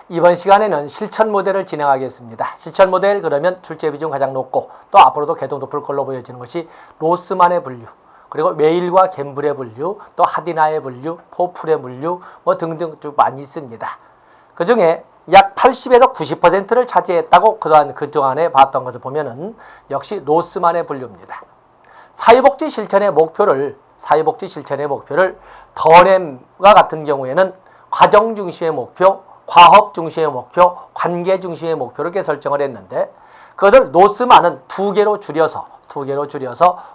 이번 시간에는 실천 모델을 진행하겠습니다. 실천 모델 그러면 출제 비중 가장 높고 또 앞으로도 개동 높을 걸로 보여지는 것이 로스만의 분류, 그리고 웨일과 갬블의 분류, 또 하디나의 분류, 포풀의 분류 뭐 등등 쭉 많이 있습니다. 그 중에 약 80에서 90%를 차지했다고 그동안에 봤던 것을 보면은 역시 로스만의 분류입니다. 사회복지 실천의 목표를 더넴과 같은 경우에는 과정 중심의 목표, 과업 중심의 목표, 관계 중심의 목표를 이렇게 설정을 했는데, 그것을 로스만은 두 개로 줄여서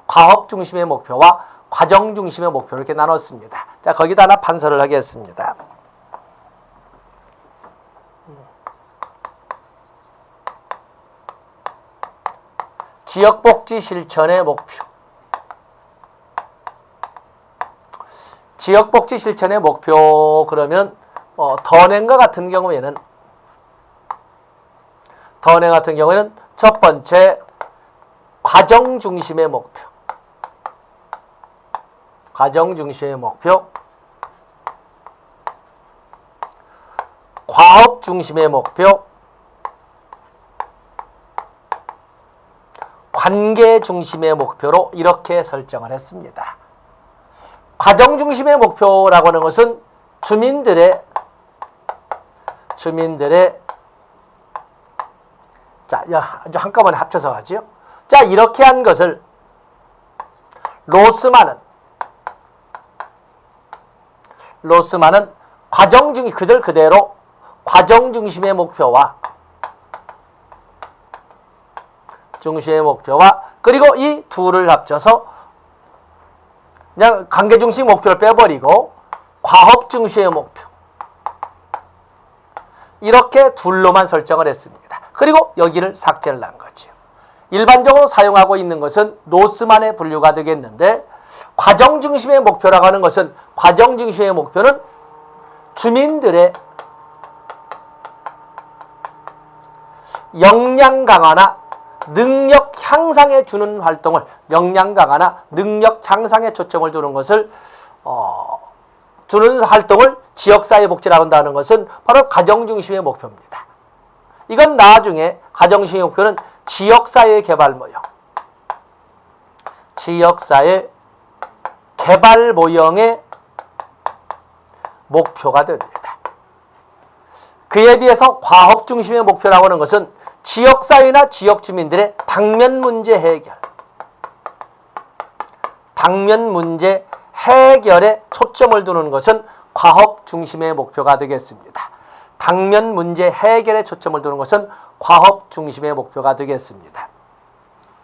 과업 중심의 목표와 과정 중심의 목표를 이렇게 나눴습니다. 자, 거기다 하나 판서를 하겠습니다. 지역복지 실천의 목표. 지역복지 실천의 목표 그러면 더넴과 같은 경우에는 첫 번째 과정 중심의 목표, 과업 중심의 목표, 관계 중심의 목표로 이렇게 설정을 했습니다. 과정 중심의 목표라고 하는 것은 주민들의 자, 아주 한꺼번에 합쳐서 하죠. 자, 이렇게 한 것을 로스만은 그대로 과정 중심의 목표와 그리고 이 둘을 합쳐서 그냥 관계 중심 목표를 빼버리고 과업 중심의 목표, 이렇게 둘로만 설정을 했습니다. 그리고 여기를 삭제를 한 거죠. 일반적으로 사용하고 있는 것은 로스만의 분류가 되겠는데, 과정 중심의 목표라고 하는 것은 주민들의 역량 강화나 능력 향상에 주는 활동을, 초점을 두는 것을 지역사회복지라고 한다는 것은 바로 가정중심의 목표입니다. 이건 나중에 가정중심의 목표는 지역사회 개발 모형의 목표가 됩니다. 그에 비해서 과업중심의 목표라고 하는 것은 지역사회나 지역주민들의 당면 문제 해결에 초점을 두는 것은 과업 중심의 목표가 되겠습니다. 당면 문제 해결에 초점을 두는 것은 과업 중심의 목표가 되겠습니다.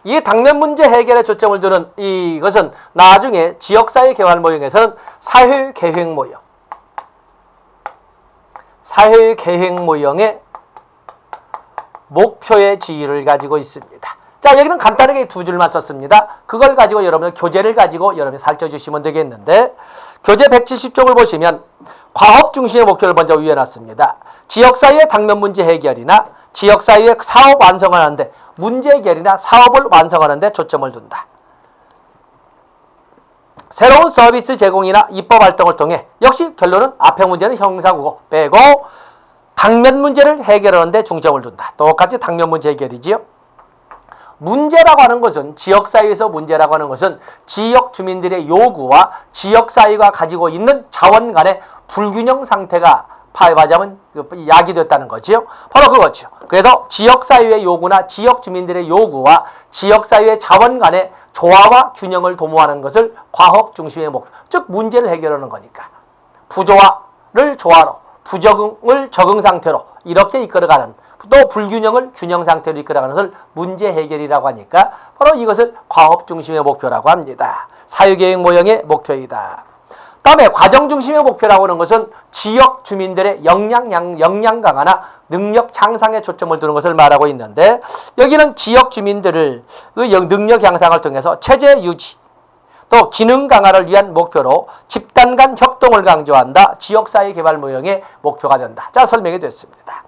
이 당면 문제 해결에 초점을 두는 이것은 나중에 지역사회 개발 모형에서는 사회계획 모형의 목표의 지위를 가지고 있습니다. 자, 여기는 간단하게 두 줄만 썼습니다. 그걸 가지고 여러분은 교재를 가지고 여러분이 살펴주시면 되겠는데, 교재 170쪽을 보시면 과업 중심의 목표를 먼저 위해놨습니다. 지역사회의 당면 문제 해결이나 지역사회의 사업 완성하는데, 문제 해결이나 사업을 완성하는데 초점을 둔다. 새로운 서비스 제공이나 입법 활동을 통해 역시 결론은 앞에 문제는 형사국어 빼고 당면 문제를 해결하는 데 중점을 둔다. 똑같이 당면 문제 해결이지요. 문제라고 하는 것은, 지역사회에서 문제라고 하는 것은 지역 주민들의 요구와 지역사회가 가지고 있는 자원 간의 불균형 상태가 말하자면 야기됐다는 거지요. 바로 그거죠. 그래서 지역사회의 요구나 지역 주민들의 요구와 지역사회의 자원 간의 조화와 균형을 도모하는 것을 과업 중심의 목표, 즉 문제를 해결하는 거니까 부조화를 조화로, 부적응을 적응 상태로 이렇게 이끌어가는, 또 불균형을 균형 상태로 이끌어가는 것을 문제 해결이라고 하니까 바로 이것을 과업 중심의 목표라고 합니다. 사회계획 모형의 목표이다. 다음에 과정 중심의 목표라고 하는 것은 지역 주민들의 역량 강화나 능력 향상에 초점을 두는 것을 말하고 있는데, 여기는 지역 주민들을 능력 향상을 통해서 체제 유지, 또 기능 강화를 위한 목표로 집단 간 협동을 강조한다. 지역사회 개발 모형의 목표가 된다. 자, 설명이 됐습니다.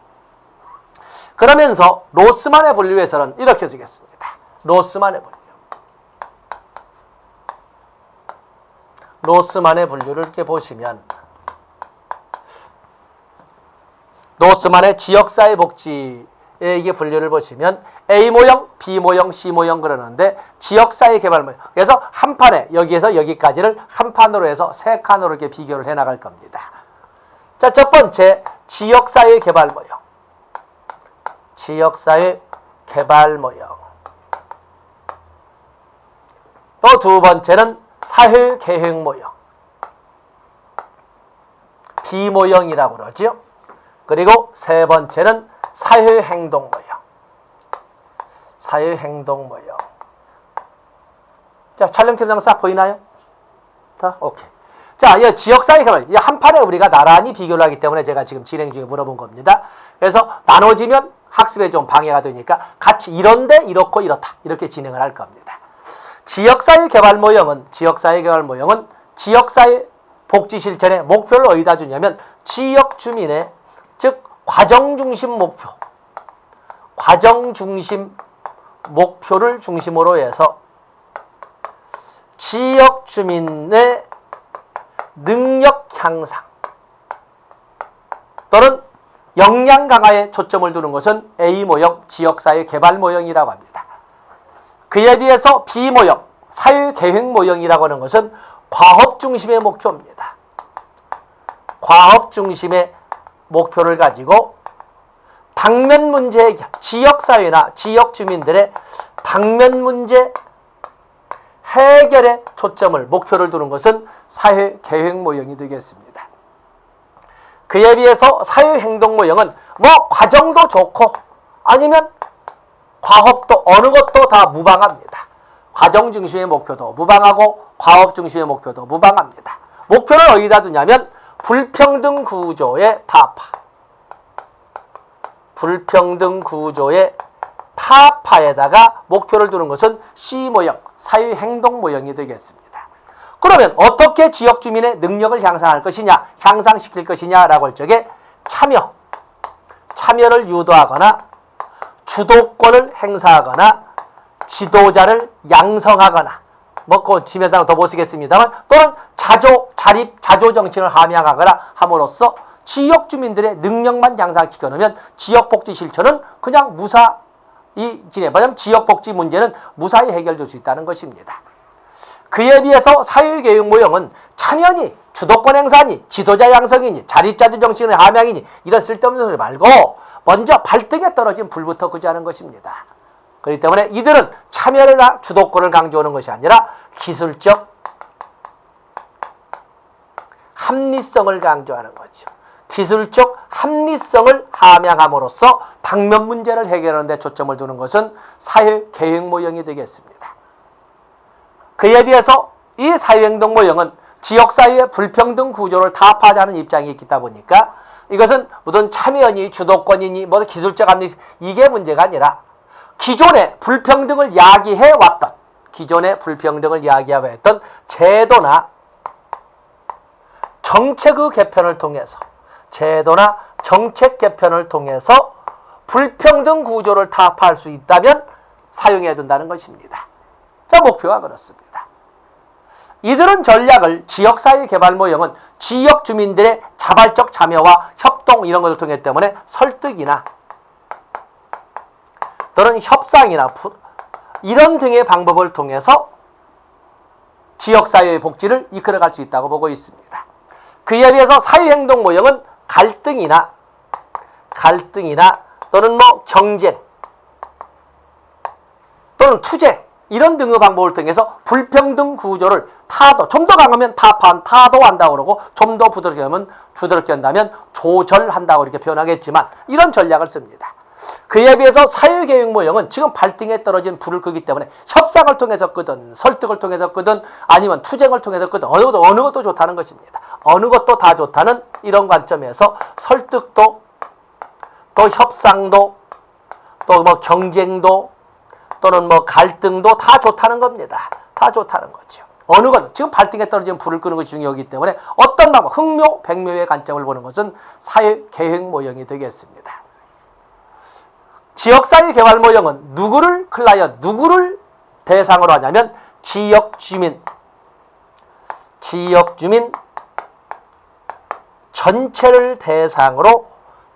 그러면서 로스만의 분류에서는 이렇게 쓰겠습니다. 로스만의 분류를 이렇게 보시면, 노스만의 지역사회 복지의 이게 분류를 보시면 A 모형, B 모형, C 모형 그러는데 지역사회 개발 모형. 그래서 한 판에 여기에서 여기까지를 한 판으로 해서 세 칸으로 이렇게 비교를 해 나갈 겁니다. 자, 첫 번째 지역사회 개발 모형. 지역사회 개발 모형. 또 두 번째는 사회계획 모형. B 모형이라고 그러죠. 그리고 세 번째는 사회행동 모형. 사회행동 모형. 자, 촬영팀 영상 보이나요? 자, 오케이. 자, 이 지역사회 개발. 이 한 판에 우리가 나란히 비교를 하기 때문에 제가 지금 진행 중에 물어본 겁니다. 그래서 나눠지면 학습에 좀 방해가 되니까 같이 이런데 이렇고 이렇다. 이렇게 진행을 할 겁니다. 지역사회 개발 모형은 지역사회 복지 실천의 목표를 어디다 주냐면 지역 주민의 즉 과정중심 목표를 중심으로 해서 지역 주민의 능력 향상 또는 역량 강화에 초점을 두는 것은 A 모형 지역사회 개발 모형이라고 합니다. 그에 비해서 B 모형 사회계획 모형이라고 하는 것은 과업 중심의 목표입니다. 과업 중심의 목표를 가지고 당면 문제 해결, 지역사회나 지역 주민들의 당면 문제 해결에 초점을 목표를 두는 것은 사회계획 모형이 되겠습니다. 그에 비해서 사회행동 모형은 뭐 과정도 좋고 아니면 과업도 어느 것도 다 무방합니다. 과정 중심의 목표도 무방하고 과업 중심의 목표도 무방합니다. 목표를 어디다 두냐면 불평등 구조의 타파. 불평등 구조의 타파에다가 목표를 두는 것은 C 모형, 사회행동 모형이 되겠습니다. 그러면 어떻게 지역 주민의 능력을 향상할 것이냐, 향상시킬 것이냐라고 할 적에 참여를 유도하거나 주도권을 행사하거나 지도자를 양성하거나 그 지면상 더 못 쓰겠습니다만 또는 자조 정책을 함양하거나 함으로써 지역 주민들의 능력만 향상시켜 놓으면 지역복지 실천은 그냥 무사히 지내면 지역복지 문제는 무사히 해결될 수 있다는 것입니다. 그에 비해서 사회교육 모형은 참여니 주도권 행사니 지도자 양성이니 자립자조 정책의 함양이니 이런 쓸데없는 소리 말고 먼저 발등에 떨어진 불부터 끄자는 것입니다. 그렇기 때문에 이들은 참여를 주도권을 강조하는 것이 아니라 기술적 합리성을 강조하는 거죠. 기술적 합리성을 함양함으로써 당면 문제를 해결하는 데 초점을 두는 것은 사회계획 모형이 되겠습니다. 그에 비해서 이 사회행동 모형은 지역사회의 불평등 구조를 타파하자는 입장이 있다 보니까 이것은 무슨 참여니 주도권이니 뭐 기술적 합리성 이게 문제가 아니라 기존의 불평등을 야기해왔던 제도나 정책의 개편을 통해서 불평등 구조를 타파할 수 있다면 사용해야 된다는 것입니다. 자, 목표가 그렇습니다. 이들은 전략을 지역사회 개발 모형은 지역 주민들의 자발적 참여와 협동 이런 것을 통했기 때문에 설득이나 또는 협상이나 이런 등의 방법을 통해서 지역사회의 복지를 이끌어갈 수 있다고 보고 있습니다. 그에 비해서 사회행동 모형은 갈등이나 또는 경쟁 또는 투쟁 이런 등의 방법을 통해서 불평등 구조를 좀 더 강하면 타도한다고 그러고 좀 더 부드럽게 한다면 조절한다고 이렇게 표현하겠지만 이런 전략을 씁니다. 그에 비해서 사회계획 모형은 지금 발등에 떨어진 불을 끄기 때문에 협상을 통해서 끄든 설득을 통해서 끄든 아니면 투쟁을 통해서 끄든 어느 것도 좋다는 것입니다. 어느 것도 다 좋다는 이런 관점에서 설득도 또 협상도 또 경쟁도 또는 갈등도 다 좋다는 겁니다. 다 좋다는 거죠. 어느 것 지금 발등에 떨어진 불을 끄는 것이 중요하기 때문에 어떤 방법 흥묘 백묘의 관점을 보는 것은 사회계획 모형이 되겠습니다. 지역사회 개발 모형은 누구를 대상으로 하냐면 지역 주민 전체를 대상으로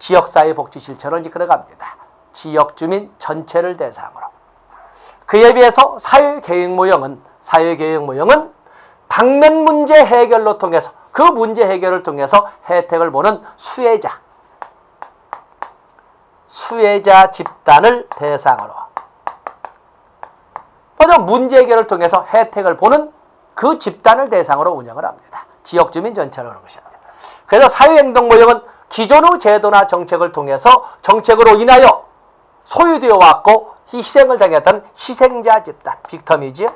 지역사회복지실천을 이끌어갑니다. 지역주민 전체를 대상으로. 그에 비해서 사회계획모형은 당면 문제 해결로 통해서 그 문제 해결을 통해서 혜택을 보는 수혜자 집단을 대상으로 먼저 문제 해결을 통해서 혜택을 보는 그 집단을 대상으로 운영을 합니다. 지역주민 전체로 하는 것입니다. 그래서 사회행동모형은 기존의 제도나 정책을 통해서 정책으로 인하여 소유되어 왔고 희생을 당했던 희생자 집단, 빅텀이지요.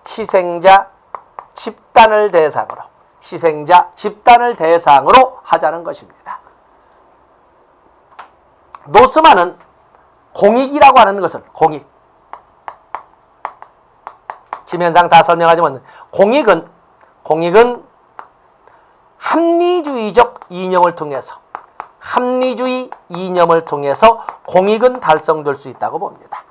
희생자 집단을 대상으로 하자는 것입니다. 노스만은 공익이라고 하는 것을 지면상 다 설명하지만 공익은 합리주의적 이념을 통해서 공익은 달성될 수 있다고 봅니다.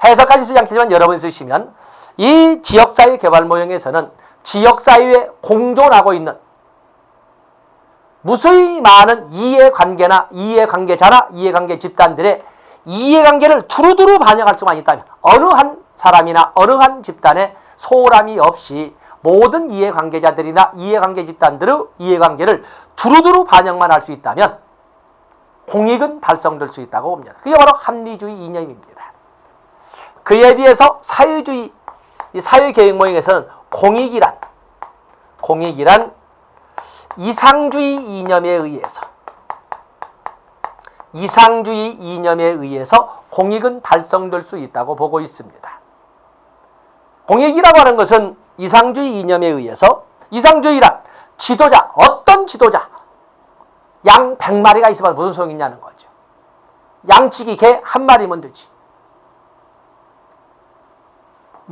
해석까지 쓰지 않겠지만 여러분이 쓰시면 이 지역사회 개발 모형에서는 지역사회에 공존하고 있는 무수히 많은 이해관계자나 이해관계 집단들의 이해관계를 두루두루 반영할 수만 있다면 어느 한 사람이나 어느 한 집단의 소홀함이 없이 모든 이해관계자들이나 이해관계 집단들의 이해관계를 두루두루 반영만 할 수 있다면 공익은 달성될 수 있다고 봅니다. 그게 바로 합리주의 이념입니다. 그에 비해서 사회계획 모형에서는 공익이란 이상주의 이념에 의해서 공익은 달성될 수 있다고 보고 있습니다. 공익이라고 하는 것은 이상주의 이념에 의해서, 이상주의란 어떤 지도자 양 100마리가 있으면 무슨 소용이 있냐는 거죠. 양치기 개 한 마리면 되지.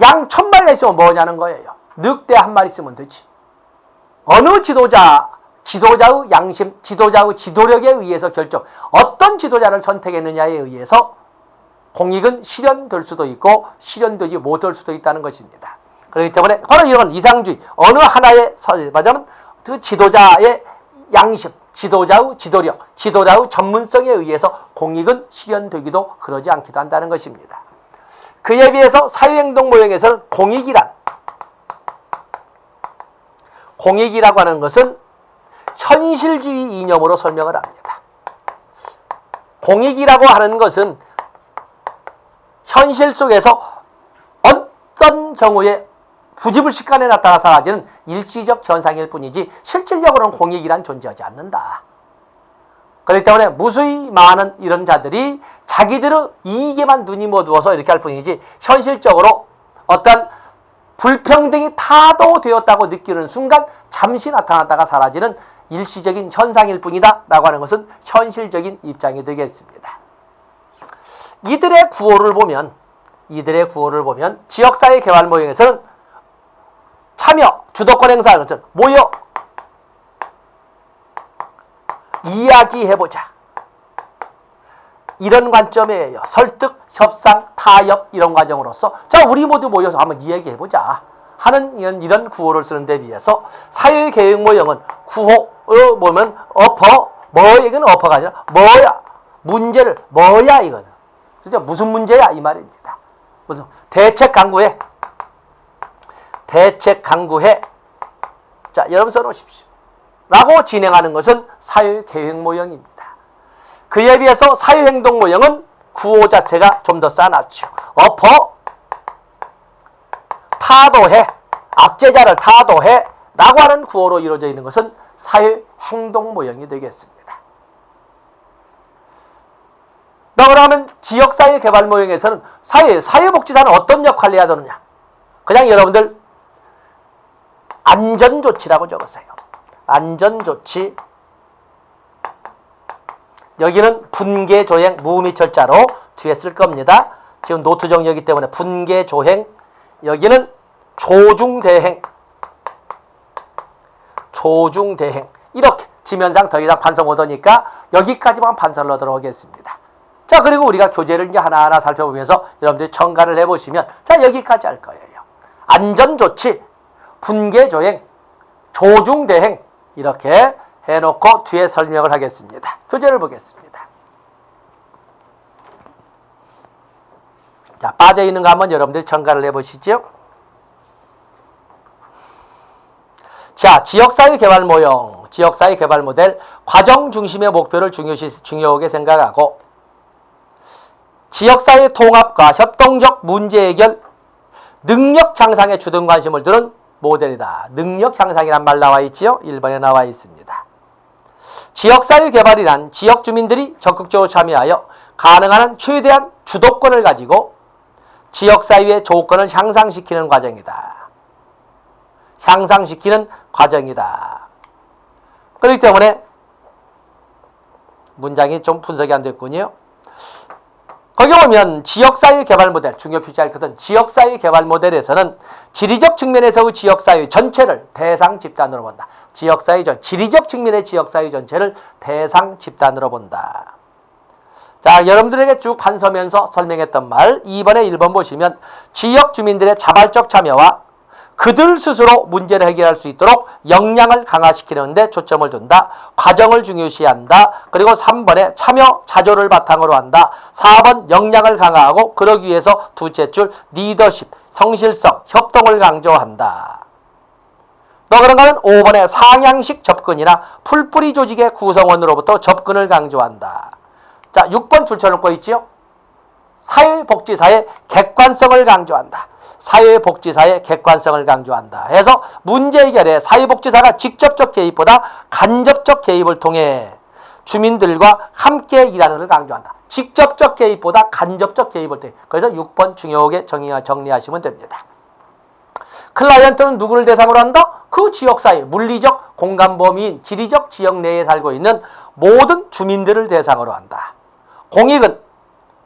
양 1000마리가 있으면 뭐냐는 거예요. 늑대 한 마리 있으면 되지. 어느 지도자의 양심, 지도자의 지도력에 의해서 어떤 지도자를 선택했느냐에 의해서 공익은 실현될 수도 있고 실현되지 못할 수도 있다는 것입니다. 그렇기 때문에 바로 이런 이상주의, 어느 하나의 말하자면 그 지도자의 양심, 지도자의 지도력, 지도자의 전문성에 의해서 공익은 실현되기도 그러지 않기도 한다는 것입니다. 그에 비해서 사회행동 모형에서는 공익이라고 하는 것은 현실주의 이념으로 설명을 합니다. 공익이라고 하는 것은 현실 속에서 어떤 경우에 부지불식간에 나타나 사라지는 일시적 현상일 뿐이지 실질적으로는 공익이란 존재하지 않는다. 그렇기 때문에 무수히 많은 이런 자들이 자기들의 이익에만 눈이 모두어서 이렇게 할 뿐이지 현실적으로 어떤 불평등이 타도되었다고 느끼는 순간 잠시 나타났다가 사라지는 일시적인 현상일 뿐이다 라고 하는 것은 현실적인 입장이 되겠습니다. 이들의 구호를 보면 지역사회 개발 모형에서는 참여, 주도권 행사하는 것은 모여 이야기해보자, 이런 관점이에요. 설득, 협상, 타협 이런 과정으로서 자 우리 모두 모여서 한번 이야기해보자 하는 이런 구호를 쓰는 데 비해서 사회계획 모형은 구호를 보면 이건 어퍼가 아니라 뭐야, 문제를 뭐야, 이거는 진짜 무슨 문제야 이 말입니다. 무슨 대책 강구해 자 여러분 써놓으십시오 라고 진행하는 것은 사회계획 모형입니다. 그에 비해서 사회행동 모형은 구호 자체가 좀 더 싸놨죠. 타도해, 압제자를 타도해 라고 하는 구호로 이루어져 있는 것은 사회행동 모형이 되겠습니다. 그러면 지역사회 개발 모형에서는 사회복지사는 어떤 역할을 해야 되느냐? 그냥 여러분들 안전조치라고 적었어요. 안전조치. 여기는 분계조행, 무미철자로 뒤에 쓸 겁니다. 지금 노트 정리이기 때문에 분계조행, 여기는 조중대행, 이렇게 지면상 더 이상 판서 못하니까 여기까지만 판서를 하도록 하겠습니다. 자, 그리고 우리가 교재를 이제 하나하나 살펴보면서 여러분들이 첨가를 해보시면 자, 여기까지 할 거예요. 안전조치, 분계조행, 조중대행 이렇게 해놓고 뒤에 설명을 하겠습니다. 교재를 보겠습니다. 자, 빠져있는 거 한번 여러분들이 첨가를 해보시죠. 자, 지역사회 개발 모형, 지역사회 개발 모델, 과정 중심의 목표를 중요하게 생각하고 지역사회 통합과 협동적 문제 해결, 능력 향상에 주된 관심을 두는 모델이다. 능력 향상이란 말 나와 있지요? 1번에 나와 있습니다. 지역사회 개발이란 지역 주민들이 적극적으로 참여하여 가능한 한 최대한 주도권을 가지고 지역사회의 조건을 향상시키는 과정이다. 향상시키는 과정이다. 그렇기 때문에 문장이 좀 분석이 안 됐군요. 거기 보면 지역사회 개발 모델, 중요 표시할 것은 지역사회 개발 모델에서는 지리적 측면에서의 지역사회 전체를 대상 집단으로 본다. 지리적 측면의 지역사회 전체를 대상 집단으로 본다. 자, 여러분들에게 쭉 한서면서 설명했던 말 2번에 1번 보시면 지역 주민들의 자발적 참여와 그들 스스로 문제를 해결할 수 있도록 역량을 강화시키는 데 초점을 둔다. 과정을 중요시한다. 그리고 3번에 참여 자조를 바탕으로 한다. 4번 역량을 강화하고 그러기 위해서 두째 줄 리더십, 성실성, 협동을 강조한다. 또 그런가는 5번에 상향식 접근이나 풀뿌리 조직의 구성원으로부터 접근을 강조한다. 자, 6번 줄쳐놓고 있지요. 사회복지사의 객관성을 강조한다. 사회복지사의 객관성을 강조한다. 해서 문제 해결에 사회복지사가 직접적 개입보다 간접적 개입을 통해 주민들과 함께 일하는 것을 강조한다. 직접적 개입보다 간접적 개입을 통해. 그래서 6번 중요하게 정리하시면 됩니다. 클라이언트는 누구를 대상으로 한다? 그 지역사회, 물리적 공간범위인 지리적 지역 내에 살고 있는 모든 주민들을 대상으로 한다. 공익은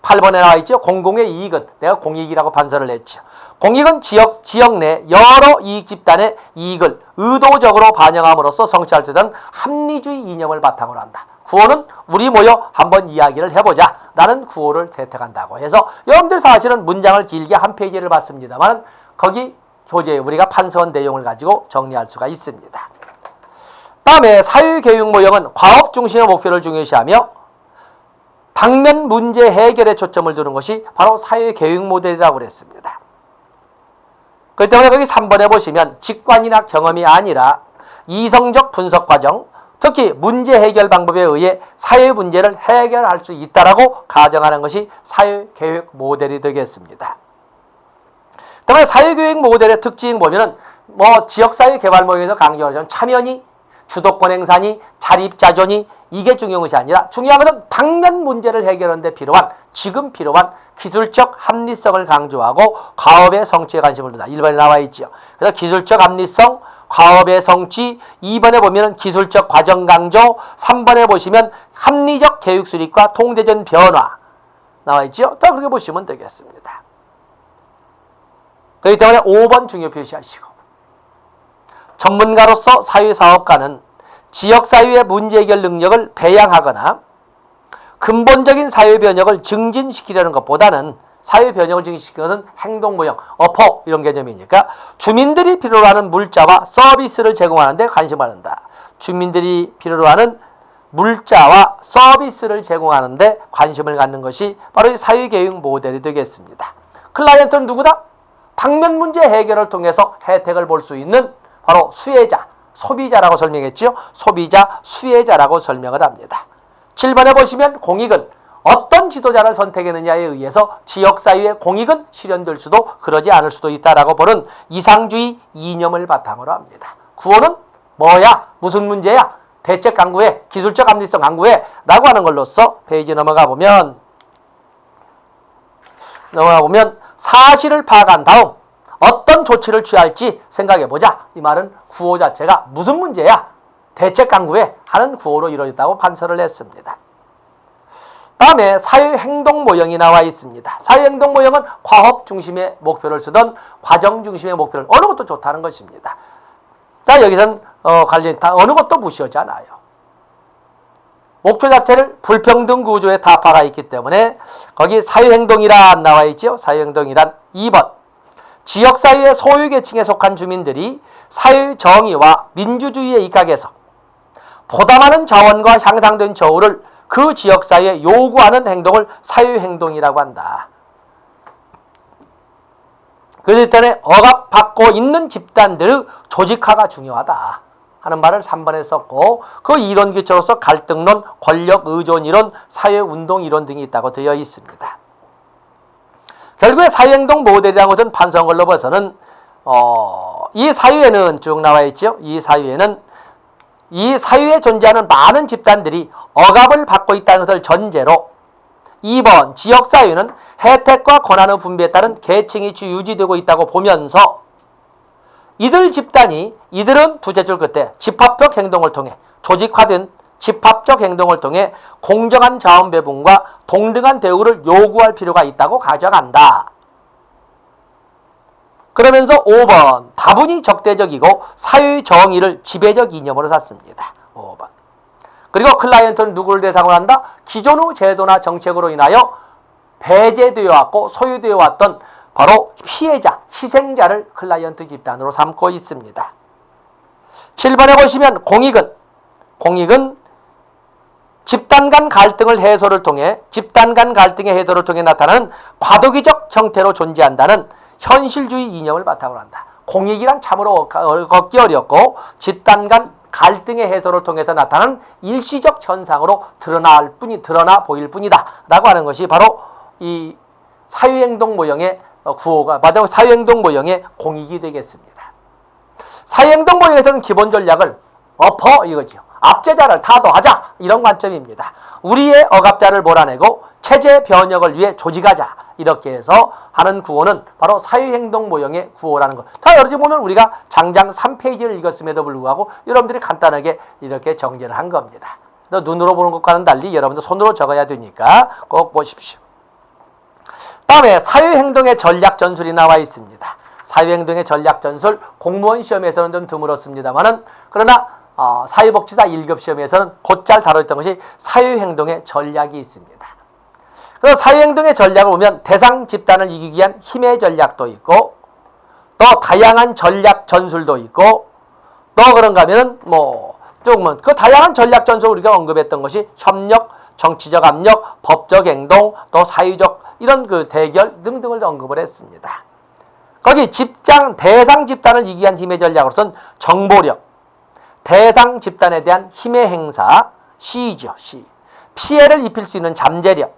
8번에 나와 있죠. 공공의 이익은 내가 공익이라고 판서를 했죠. 공익은 지역 내 여러 이익 집단의 이익을 의도적으로 반영함으로써 성취할 수 있는 합리주의 이념을 바탕으로 한다. 구호는 우리 모여 한번 이야기를 해보자 라는 구호를 채택한다고 해서 여러분들 사실은 문장을 길게 한 페이지를 봤습니다만 거기 교재에 우리가 판서한 내용을 가지고 정리할 수가 있습니다. 다음에 사회교육 모형은 과업 중심의 목표를 중요시하며 당면 문제 해결에 초점을 두는 것이 바로 사회교육 모델이라고 그랬습니다. 그렇기 때문에 거기 3번에 보시면 직관이나 경험이 아니라 이성적 분석 과정, 특히 문제 해결 방법에 의해 사회 문제를 해결할 수 있다라고 가정하는 것이 사회교육 모델이 되겠습니다. 그다음에 사회교육 모델의 특징 보면은 지역사회 개발 모형에서 강조하자면 참여니, 주도권 행사니, 자립자조니 이게 중요한 것이 아니라 중요한 것은 당면 문제를 해결하는 데 지금 필요한 기술적 합리성을 강조하고 과업의 성취에 관심을 둔다. 1번에 나와 있죠. 그래서 기술적 합리성, 과업의 성취, 2번에 보면 기술적 과정 강조, 3번에 보시면 합리적 교육 수립과 통제적 변화 나와 있죠. 또 그렇게 보시면 되겠습니다. 그렇기 때문에 5번 중요 표시하시고 전문가로서 사회사업가는 지역사회의 문제 해결 능력을 배양하거나 근본적인 사회 변혁을 증진시키려는 것보다는 사회 변혁을 증진시키는 것은 행동 모형, 어퍼 이런 개념이니까 주민들이 필요로 하는 물자와 서비스를 제공하는 데 관심을 갖는다. 주민들이 필요로 하는 물자와 서비스를 제공하는 데 관심을 갖는 것이 바로 이 사회교육 모델이 되겠습니다. 클라이언트는 누구다? 당면 문제 해결을 통해서 혜택을 볼 수 있는 바로 수혜자, 소비자라고 설명했지요. 소비자, 수혜자라고 설명을 합니다. 7번에 보시면 공익은 어떤 지도자를 선택했느냐에 의해서 지역사회의 공익은 실현될 수도 그러지 않을 수도 있다라고 보는 이상주의 이념을 바탕으로 합니다. 구호는 뭐야? 무슨 문제야? 대책 강구해, 기술적 합리성 강구해 라고 하는 걸로써 페이지 넘어가 보면 사실을 파악한 다음 어떤 조치를 취할지 생각해보자. 이 말은 구호 자체가 무슨 문제야? 대책 강구해 하는 구호로 이루어졌다고 판서를 했습니다. 다음에 사회행동 모형이 나와 있습니다. 사회행동 모형은 과업 중심의 목표를 쓰던 과정 중심의 목표를 어느 것도 좋다는 것입니다. 자, 여기서는 관련 어느 것도 무시하지 않아요. 목표 자체를 불평등 구조의 타파가 있기 때문에 거기 사회행동이란 나와 있죠. 사회행동이란 2번 지역사회의 소유계층에 속한 주민들이 사회정의와 민주주의에 입각해서 보다 많은 자원과 향상된 저울을 그 지역사회에 요구하는 행동을 사유행동이라고 한다. 그렇기 때문에 억압받고 있는 집단들의 조직화가 중요하다 하는 말을 3번에 썼고, 그 이론 기초로서 갈등론, 권력 의존 이론, 사회운동 이론 등이 있다고 되어 있습니다. 결국에 사회행동 모델이라는 것은 판서걸로 봐서는 이 사유에는 쭉 나와 있죠. 이 사유에 존재하는 많은 집단들이 억압을 받고 있다는 것을 전제로 2번 지역사회는 혜택과 권한의 분배에 따른 계층이 유지되고 있다고 보면서 이들은 두째 줄 끝에 집합적 행동을 통해 조직화된 집합적 행동을 통해 공정한 자원 배분과 동등한 대우를 요구할 필요가 있다고 가져간다. 그러면서 5번 다분히 적대적이고 사회의 정의를 지배적 이념으로 샀습니다. 5번. 그리고 클라이언트는 누구를 대상으로 한다? 기존의 제도나 정책으로 인하여 배제되어 왔고 소유되어 왔던 바로 피해자, 희생자를 클라이언트 집단으로 삼고 있습니다. 7번에 보시면 공익은 집단 간 갈등의 해소를 통해 나타나는 과도기적 형태로 존재한다는 현실주의 이념을 바탕으로 한다. 공익이란 참으로 걷기 어렵고 집단 간 갈등의 해소를 통해서 나타나는 일시적 현상으로 드러나 보일 뿐이다 라고 하는 것이 바로 이 사회행동 모형의 사회행동 모형의 공익이 되겠습니다. 사회행동 모형에서는 기본 전략을 이거죠. 압제자를 타도하자 이런 관점입니다. 우리의 억압자를 몰아내고 체제 변혁을 위해 조직하자 이렇게 해서 하는 구호는 바로 사회행동 모형의 구호라는 것. 다 여러분 오늘 우리가 장장 3페이지를 읽었음에도 불구하고 여러분들이 간단하게 이렇게 정리를 한 겁니다. 눈으로 보는 것과는 달리 여러분들 손으로 적어야 되니까 꼭 보십시오. 다음에 사회행동의 전략 전술이 나와 있습니다. 사회행동의 전략 전술 공무원 시험에서는 좀 드물었습니다만은 그러나 사회복지사 1급 시험에서는 곧잘 다뤄있던 것이 사회행동의 전략이 있습니다. 그래서 사회행동의 전략을 보면 대상 집단을 이기기 위한 힘의 전략도 있고 또 다양한 전략 전술도 있고 또 그런가 하면은 조금은 그 다양한 전략 전술 우리가 언급했던 것이 협력, 정치적 압력, 법적 행동, 또 사회적 이런 그 대결 등등을 언급을 했습니다. 거기 대상 집단을 이기기 위한 힘의 전략으로서는 정보력, 대상 집단에 대한 힘의 행사, 시죠. 피해를 입힐 수 있는 잠재력,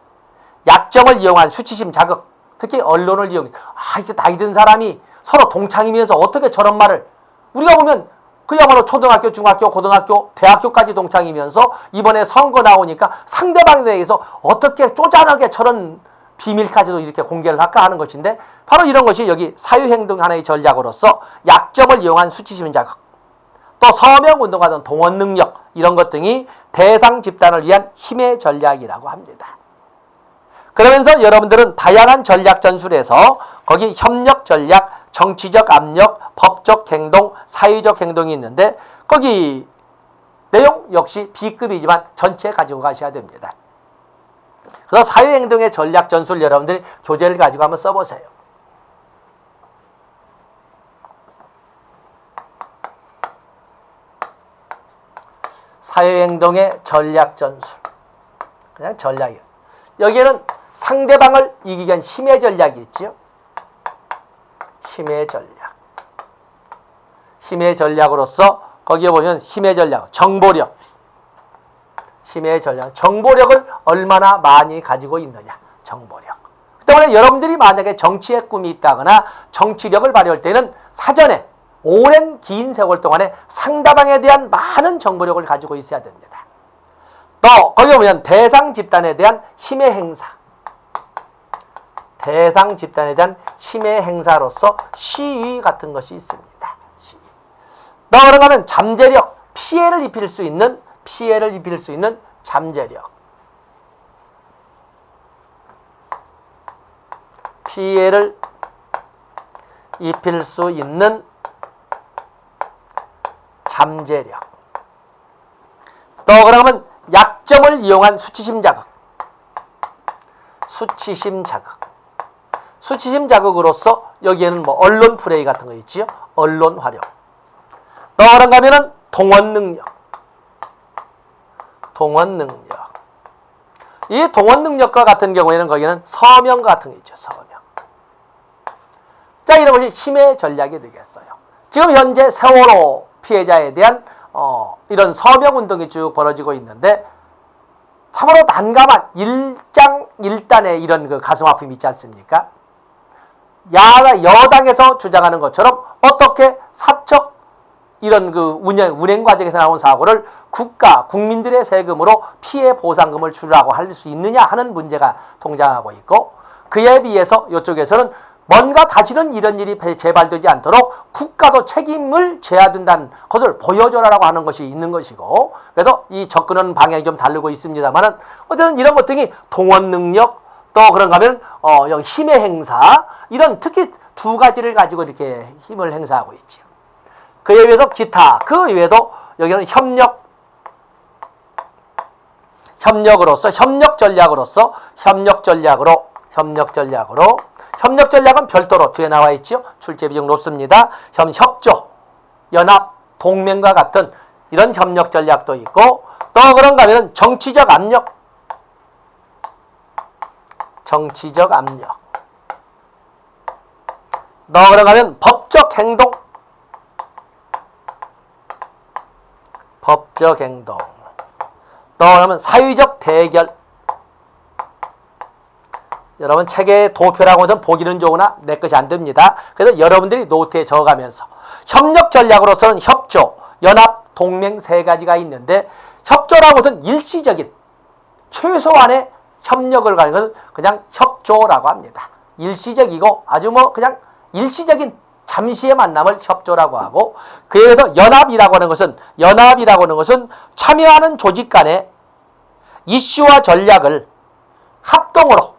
약점을 이용한 수치심 자극, 특히 언론을 이용해 이게 나이 든 사람이 서로 동창이면서 어떻게 저런 말을 우리가 보면 그야말로 초등학교, 중학교, 고등학교, 대학교까지 동창이면서 이번에 선거 나오니까 상대방에 대해서 어떻게 쪼잔하게 저런 비밀까지도 이렇게 공개를 할까 하는 것인데 바로 이런 것이 여기 사회행동 하나의 전략으로서 약점을 이용한 수치심 자극, 또 서명운동과 등 동원 능력 이런 것 등이 대상 집단을 위한 힘의 전략이라고 합니다. 그러면서 여러분들은 다양한 전략 전술에서 거기 협력 전략, 정치적 압력, 법적 행동, 사회적 행동이 있는데 거기 내용 역시 B급이지만 전체 가지고 가셔야 됩니다. 그래서 사회행동의 전략 전술 여러분들이 교재를 가지고 한번 써보세요. 사회행동의 전략 전술. 그냥 전략이에요. 여기에는 상대방을 이기기 위한 힘의 전략이 있죠. 힘의 전략. 힘의 전략으로서 거기에 보면 힘의 전략, 정보력. 힘의 전략. 정보력을 얼마나 많이 가지고 있느냐. 정보력. 그 때문에 여러분들이 만약에 정치의 꿈이 있다거나 정치력을 발휘할 때는 사전에 오랜 긴 세월 동안에 상대방에 대한 많은 정보력을 가지고 있어야 됩니다. 또 거기에 보면 대상 집단에 대한 힘의 행사. 대상 집단에 대한 힘의 행사로서 시위 같은 것이 있습니다. 시위. 또 그런가 하면 잠재력, 피해를 입힐 수 있는 잠재력. 피해를 입힐 수 있는 잠재력. 또 그런가 하면 약점을 이용한 수치심 자극. 수치심 자극으로서 여기에는 언론 플레이 같은 거 있지요. 언론 활용. 또 그런가 하면은 동원 능력. 동원 능력. 이 동원 능력과 같은 경우에는 거기는 서명과 같은 게 있죠. 서명. 자, 이런 것이 힘의 전략이 되겠어요. 지금 현재 세월호 피해자에 대한 이런 서명 운동이 쭉 벌어지고 있는데 참으로 난감한 일장일단의 이런 그 가슴 아픔이 있지 않습니까? 여당에서 주장하는 것처럼 어떻게 사적 이런 그 운행 과정에서 나온 사고를 국민들의 세금으로 피해 보상금을 주라고 할 수 있느냐 하는 문제가 동장하고 있고, 그에 비해서 이쪽에서는 뭔가 다시는 이런 일이 재발되지 않도록 국가도 책임을 져야 된다는 것을 보여줘라라고 하는 것이 있는 것이고, 그래도 이 접근하는 방향이 좀 다르고 있습니다만은 어쨌든 이런 것 등이 동원 능력, 또 그런가 하면 힘의 행사, 이런 특히 두 가지를 가지고 이렇게 힘을 행사하고 있죠. 그에 비해서 기타, 그 이외에도 여기는 협력 전략은 별도로 뒤에 나와 있죠. 출제 비중 높습니다. 협조, 연합, 동맹과 같은 이런 협력 전략도 있고, 또 그런가 하면 정치적 압력. 또 그런가 하면 법적 행동. 또 그러면 사회적 대결. 여러분 책에 도표라고 좀 보기는 좋으나 내 것이 안 됩니다. 그래서 여러분들이 노트에 적어가면서 협력 전략으로서는 협조, 연합, 동맹 세 가지가 있는데, 협조라고 하는 일시적인 최소한의 협력을 가는 것은 그냥 협조라고 합니다. 일시적이고 아주 그냥 일시적인 잠시의 만남을 협조라고 하고, 그에 대해서 연합이라고 하는 것은 참여하는 조직 간의 이슈와 전략을 합동으로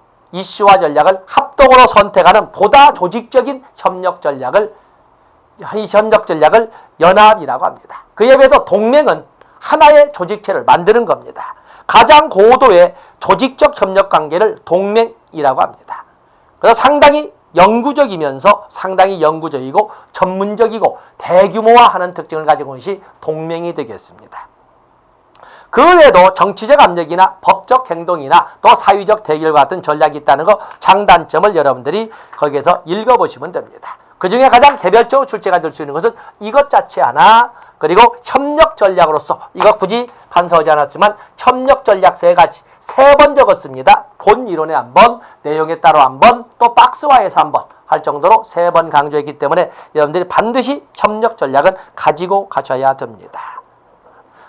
선택하는 보다 조직적인 협력 전략을 연합이라고 합니다. 그에 비해서 동맹은 하나의 조직체를 만드는 겁니다. 가장 고도의 조직적 협력 관계를 동맹이라고 합니다. 그래서 상당히 영구적이고 전문적이고 대규모화하는 특징을 가지고 있는 것이 동맹이 되겠습니다. 그 외에도 정치적 압력이나 법적 행동이나 또 사회적 대결과 같은 전략이 있다는 거, 장단점을 여러분들이 거기에서 읽어보시면 됩니다. 그 중에 가장 개별적으로 출제가 될 수 있는 것은 이것 자체 하나, 그리고 협력 전략으로서, 이거 굳이 판서하지 않았지만 협력 전략 세 가지, 3번 적었습니다. 본 이론에 한 번, 내용에 따로 한 번, 또 박스화해서 한 번 할 정도로 3번 강조했기 때문에 여러분들이 반드시 협력 전략은 가지고 가셔야 됩니다.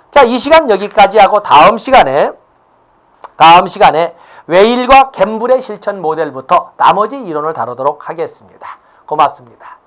자, 이 시간 여기까지 하고 다음 시간에 웨일과 갬블의 실천 모델부터 나머지 이론을 다루도록 하겠습니다. 고맙습니다.